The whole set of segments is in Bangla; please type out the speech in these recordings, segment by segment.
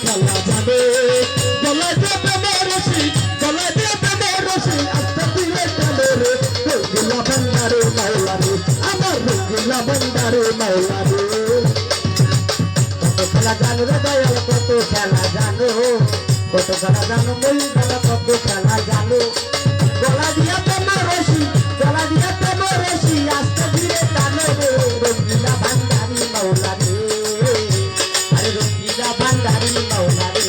খেলা জানে গলা দিয়ে প্রেমের রশি গলা দিয়ে প্রেমের রশি আস্তে ধীরে টানে রে রঙ্গিলা ভান্ডারে মাওলা রে আমার রঙ্গিলা ভান্ডারে মাওলা রে কত খেলা জানো রে দয়াল কত খেলা জানো কত খেলা জানো বলি দাদা কত খেলা জানো গলা দিয়া প্রেমের রশি গলা দিয়া প্রেমের রশি আস্তে ধীরে টানে রে রঙ্গিলা ভান্ডারি মাওলা রে আরে রঙ্গিলা ভান্ডারি মাওলা রে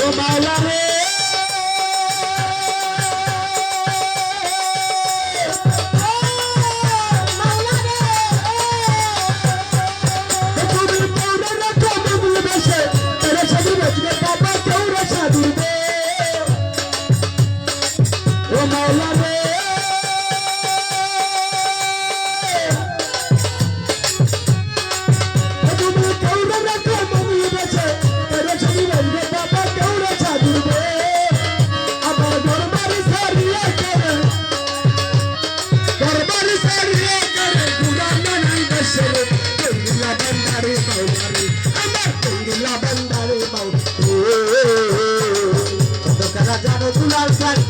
ও মাওলা রে মাওলা রে তুমি পৌরে রাখো মুগল বেশে তেরে সাধু রচনে বাবা কেউ রে সাধু রে ও মাওলা রে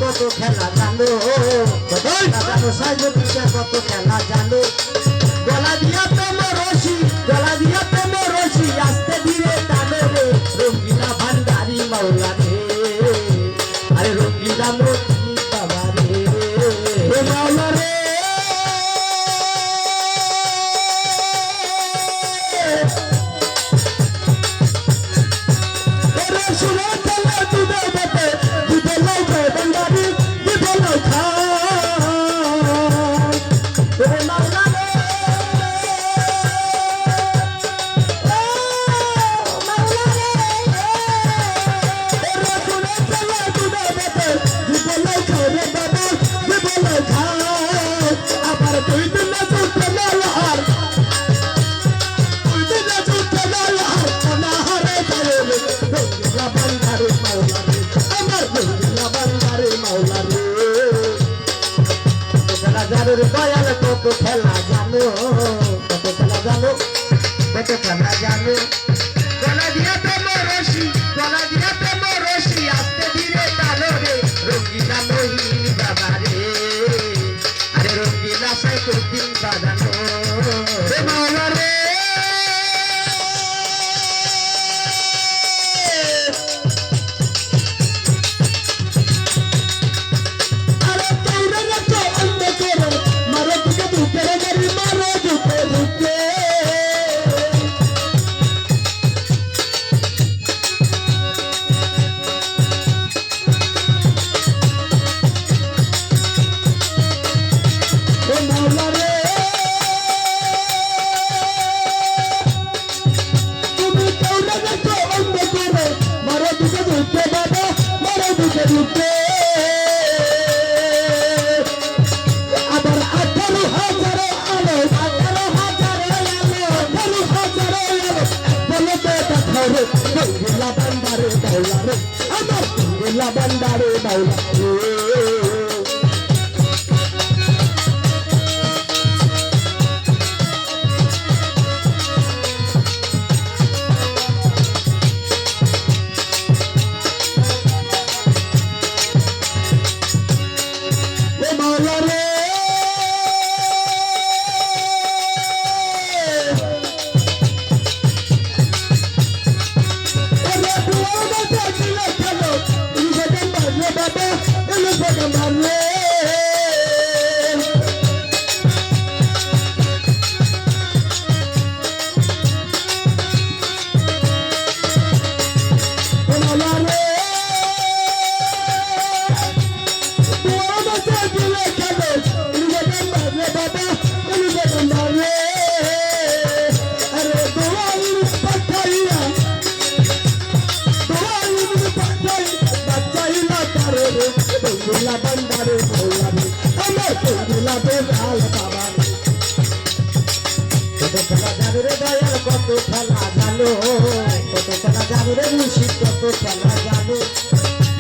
কত খেলা জানো কত খেলা জানো সাইজো পিছে কত খেলা জানো গলা দিয়া প্রেমের রশি গলা দিয়া প্রেমের রশি আস্তে ধীরে টানে রে রঙ্গিলা ভান্ডারি মাওলা রে আরে রঙ্গিলা মোতি বাবা রে ও মাওলা রে ওরে শুনে চলে দুধে বটে দুধে লাইবে ভান্ডারি দুধে লাই খা ও মাওলা রে দয়াল কত খেলা জানো কত খেলা জানো কত খেলা জানো গলা দিয়া প্রেমের রশি গলা দিয়া প্রেমের রশি আস্তে ধীরে টানো রে রঙ্গিলা মহিন বাবা রে আরে রঙ্গিলা সাইকুদ্দিন বাজানো রে মাওলা রে আবার 18,000 আলো 18,000 আলো 18,000 আলো বলে তো কথা রে রঙ্গিলা ভান্ডারে মাওলা রে আমার রঙ্গিলা ভান্ডারে মাওলা রে কত খেলা জানো কত খেলা জানো রে মুর্শিদ কত খেলা জানো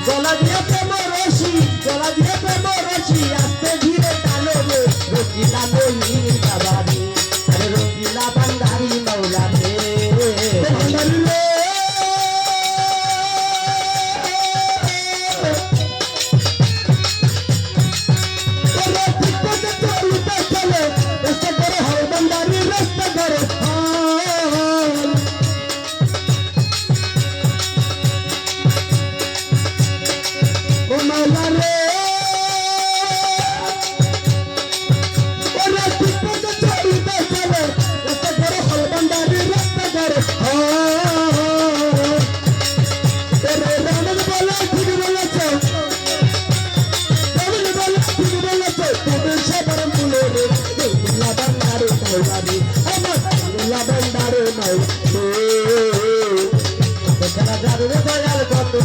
গলা দিয়ে প্রেমের রশি গলা দিয়ে প্রেমের রশি আস্তে ধীরে টানো রে রঙ্গিলা মহিন বাবা রে আরে রঙ্গিলা ভান্ডারি মাওলা রে ভান্ডারি রে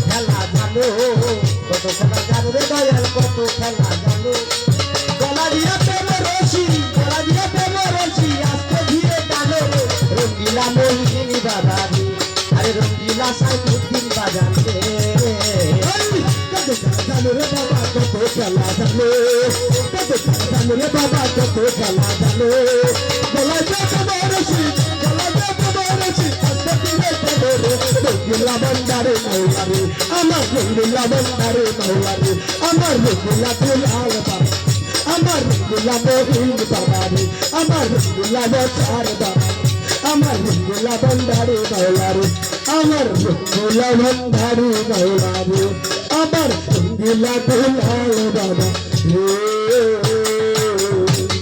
খেলা জানো কত খেলা জানো রে দয়াল কত খেলা জানো গলা দিয়া প্রেম রশি গলা দিয়া প্রেম রশি আস্তে ধীরে টানো রে রঙ্গিলা মহিনী বাজারে আরে রঙ্গিলা সাইফুদ্দিন বাজারে কত খেলা জানো রে বাবা কত খেলা জানো কত খেলা জানো রে বাবা কত খেলা জানো গলা দিয়া প্রেম রশি গলা দিয়া প্রেম রশি আস্তে ধীরে টানো রে রঙ্গিলা বন্দারে মাওলারে আমার রঙ্গিলা বন্দারে মাওলারে আমার রঙ্গিলা দুলাল বাবা আমার রঙ্গিলা মহিন বাবারে আমার রঙ্গিলা বচার বাবা আমার রঙ্গিলা বন্দারে মাওলারে আমার রঙ্গিলা বন্দারে মাওলারে আমার রঙ্গিলা দুলাল বাবা